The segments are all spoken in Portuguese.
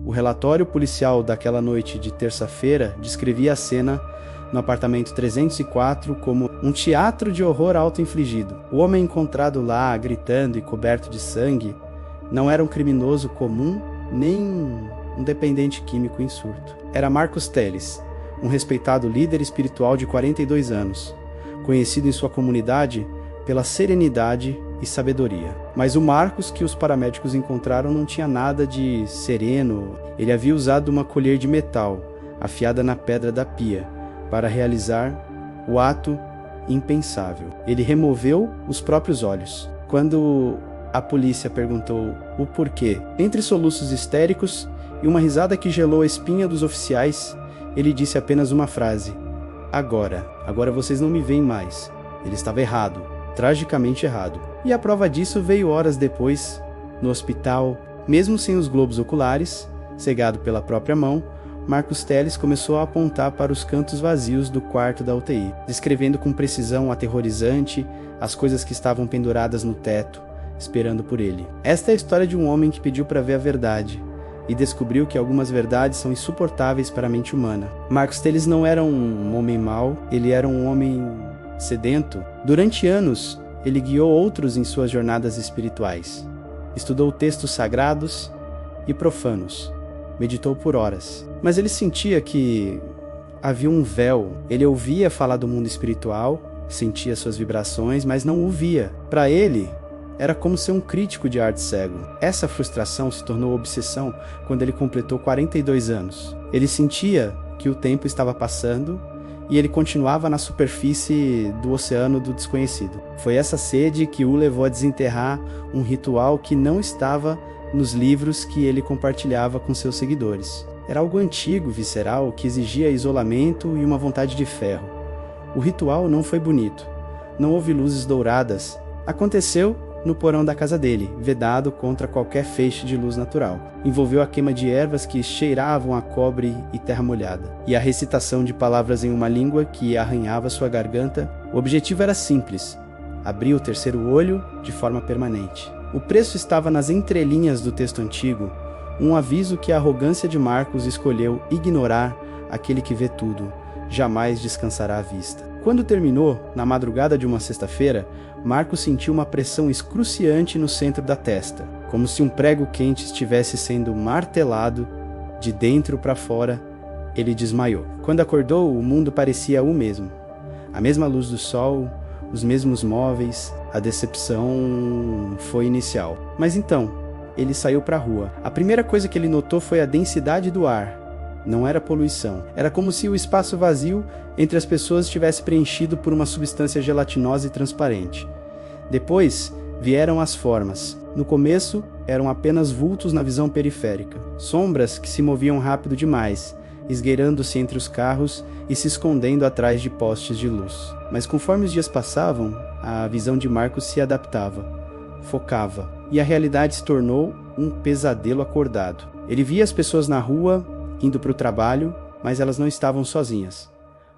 O relatório policial daquela noite de terça-feira descrevia a cena no apartamento 304 como um teatro de horror auto-infligido. O homem encontrado lá, gritando e coberto de sangue, não era um criminoso comum, nem um dependente químico em surto. Era Marcus Telles, um respeitado líder espiritual de 42 anos, conhecido em sua comunidade pela serenidade e sabedoria. Mas o Marcus que os paramédicos encontraram não tinha nada de sereno. Ele havia usado uma colher de metal, afiada na pedra da pia, para realizar o ato impensável. Ele removeu os próprios olhos. Quando a polícia perguntou o porquê, entre soluços histéricos e uma risada que gelou a espinha dos oficiais, ele disse apenas uma frase: Agora vocês não me veem mais. Ele estava errado, tragicamente errado. E a prova disso veio horas depois, no hospital. Mesmo sem os globos oculares, cegado pela própria mão, Marcus Telles começou a apontar para os cantos vazios do quarto da UTI, descrevendo com precisão aterrorizante as coisas que estavam penduradas no teto, esperando por ele. Esta é a história de um homem que pediu para ver a verdade e descobriu que algumas verdades são insuportáveis para a mente humana. Marcus Telles não era um homem mau, ele era um homem sedento. Durante anos, ele guiou outros em suas jornadas espirituais. Estudou textos sagrados e profanos. Meditou por horas. Mas ele sentia que havia um véu. Ele ouvia falar do mundo espiritual, sentia suas vibrações, mas não o via. Para ele, era como ser um crítico de arte cego. Essa frustração se tornou obsessão quando ele completou 42 anos. Ele sentia que o tempo estava passando e ele continuava na superfície do oceano do desconhecido. Foi essa sede que o levou a desenterrar um ritual que não estava nos livros que ele compartilhava com seus seguidores. Era algo antigo, visceral, que exigia isolamento e uma vontade de ferro. O ritual não foi bonito. Não houve luzes douradas. Aconteceu no porão da casa dele, vedado contra qualquer feixe de luz natural. Envolveu a queima de ervas que cheiravam a cobre e terra molhada, e a recitação de palavras em uma língua que arranhava sua garganta. O objetivo era simples: abrir o terceiro olho de forma permanente. O preço estava nas entrelinhas do texto antigo, um aviso que a arrogância de Marcus escolheu ignorar. Aquele que vê tudo jamais descansará à vista. Quando terminou, na madrugada de uma sexta-feira, Marcus sentiu uma pressão excruciante no centro da testa, como se um prego quente estivesse sendo martelado de dentro para fora. Ele desmaiou. Quando acordou, o mundo parecia o mesmo. A mesma luz do sol, os mesmos móveis. A decepção foi inicial. Mas então, ele saiu para a rua. A primeira coisa que ele notou foi a densidade do ar. Não era poluição. Era como se o espaço vazio entre as pessoas estivesse preenchido por uma substância gelatinosa e transparente. Depois vieram as formas. No começo, eram apenas vultos na visão periférica. Sombras que se moviam rápido demais, esgueirando-se entre os carros e se escondendo atrás de postes de luz. Mas conforme os dias passavam, a visão de Marcus se adaptava, focava, e a realidade se tornou um pesadelo acordado. Ele via as pessoas na rua, indo para o trabalho, mas elas não estavam sozinhas.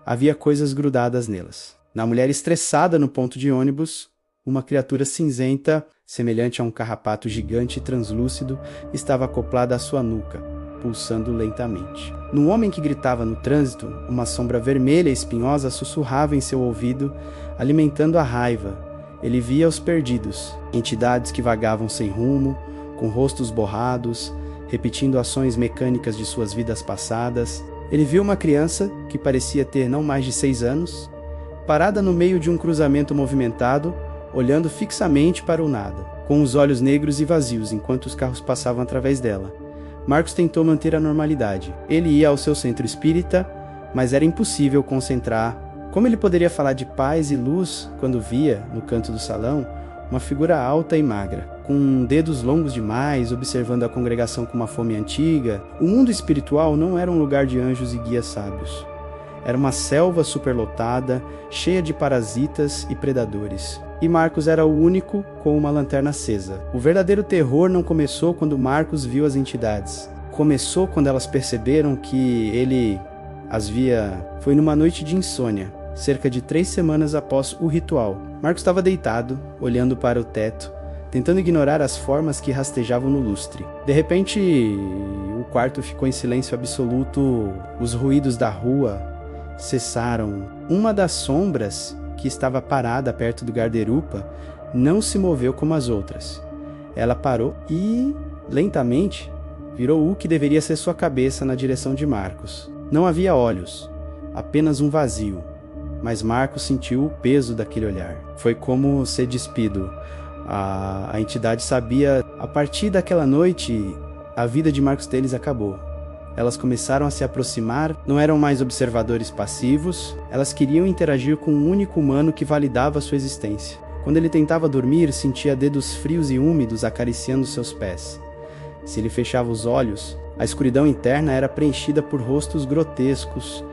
Havia coisas grudadas nelas. Na mulher estressada no ponto de ônibus, uma criatura cinzenta, semelhante a um carrapato gigante e translúcido, estava acoplada à sua nuca, pulsando lentamente. No homem que gritava no trânsito, uma sombra vermelha e espinhosa sussurrava em seu ouvido, alimentando a raiva. Ele via os perdidos, entidades que vagavam sem rumo, com rostos borrados, repetindo ações mecânicas de suas vidas passadas. Ele viu uma criança, que parecia ter não mais de 6 anos, parada no meio de um cruzamento movimentado, olhando fixamente para o nada, com os olhos negros e vazios enquanto os carros passavam através dela. Marcus tentou manter a normalidade. Ele ia ao seu centro espírita, mas era impossível concentrar. Como ele poderia falar de paz e luz quando via, no canto do salão, uma figura alta e magra, com dedos longos demais, observando a congregação com uma fome antiga? O mundo espiritual não era um lugar de anjos e guias sábios. Era uma selva superlotada, cheia de parasitas e predadores. E Marcus era o único com uma lanterna acesa. O verdadeiro terror não começou quando Marcus viu as entidades. Começou quando elas perceberam que ele as via. Foi numa noite de insônia, cerca de 3 semanas após o ritual. Marcus estava deitado, olhando para o teto, tentando ignorar as formas que rastejavam no lustre. De repente, o quarto ficou em silêncio absoluto, os ruídos da rua cessaram. Uma das sombras, que estava parada perto do guarda-roupa, não se moveu como as outras. Ela parou e, lentamente, virou o que deveria ser sua cabeça na direção de Marcos. Não havia olhos, apenas um vazio, mas Marcos sentiu o peso daquele olhar. Foi como ser despido. A entidade sabia, a partir daquela noite, a vida de Marcos Teles acabou. Elas começaram a se aproximar, não eram mais observadores passivos, elas queriam interagir com um único humano que validava sua existência. Quando ele tentava dormir, sentia dedos frios e úmidos acariciando seus pés. Se ele fechava os olhos, a escuridão interna era preenchida por rostos grotescos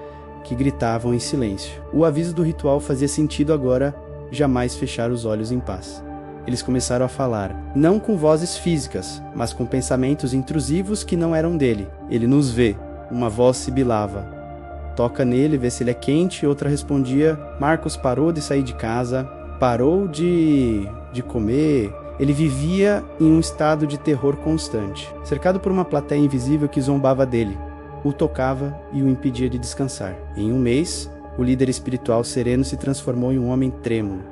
que gritavam em silêncio. O aviso do ritual fazia sentido agora, jamais fechar os olhos em paz. Eles começaram a falar, não com vozes físicas, mas com pensamentos intrusivos que não eram dele. Ele nos vê. Uma voz sibilava. Toca nele, vê se ele é quente. Outra respondia, Marcos parou de sair de casa, parou de comer. Ele vivia em um estado de terror constante, cercado por uma plateia invisível que zombava dele, o tocava e o impedia de descansar. Em um mês, o líder espiritual sereno se transformou em um homem trêmulo,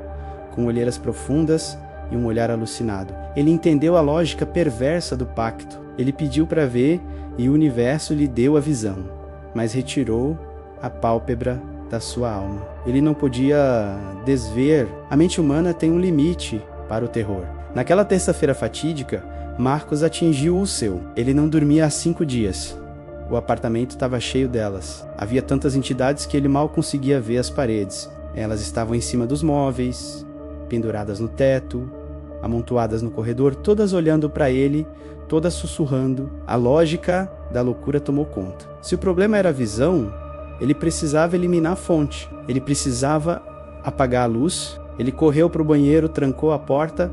com olheiras profundas e um olhar alucinado. Ele entendeu a lógica perversa do pacto. Ele pediu para ver e o universo lhe deu a visão, mas retirou a pálpebra da sua alma. Ele não podia desver. A mente humana tem um limite para o terror. Naquela terça-feira fatídica, Marcos atingiu o seu. Ele não dormia há 5 dias. O apartamento estava cheio delas. Havia tantas entidades que ele mal conseguia ver as paredes. Elas estavam em cima dos móveis, penduradas no teto, amontoadas no corredor, todas olhando para ele, todas sussurrando. A lógica da loucura tomou conta. Se o problema era a visão, ele precisava eliminar a fonte. Ele precisava apagar a luz. Ele correu para o banheiro, trancou a porta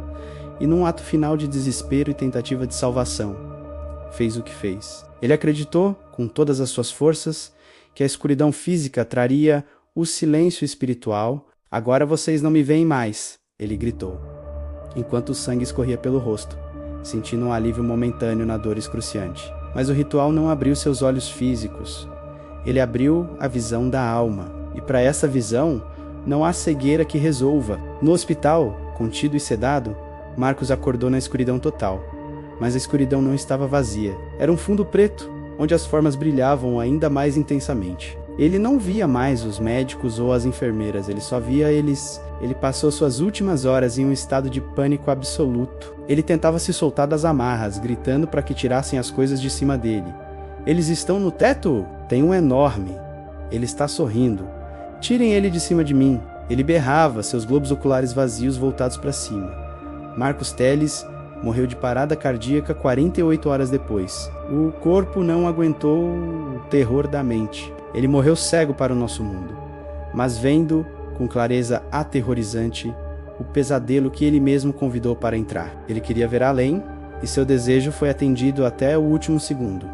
e, num ato final de desespero e tentativa de salvação, fez o que fez. Ele acreditou, com todas as suas forças, que a escuridão física traria o silêncio espiritual. Agora vocês não me veem mais, ele gritou, enquanto o sangue escorria pelo rosto, sentindo um alívio momentâneo na dor excruciante. Mas o ritual não abriu seus olhos físicos. Ele abriu a visão da alma. E para essa visão, não há cegueira que resolva. No hospital, contido e sedado, Marcos acordou na escuridão total. Mas a escuridão não estava vazia. Era um fundo preto, onde as formas brilhavam ainda mais intensamente. Ele não via mais os médicos ou as enfermeiras, ele só via eles. Ele passou suas últimas horas em um estado de pânico absoluto. Ele tentava se soltar das amarras, gritando para que tirassem as coisas de cima dele. Eles estão no teto? Tem um enorme. Ele está sorrindo. Tirem ele de cima de mim. Ele berrava, seus globos oculares vazios voltados para cima. Marcos Teles morreu de parada cardíaca 48 horas depois. O corpo não aguentou o terror da mente. Ele morreu cego para o nosso mundo, mas vendo com clareza aterrorizante o pesadelo que ele mesmo convidou para entrar. Ele queria ver além, e seu desejo foi atendido até o último segundo.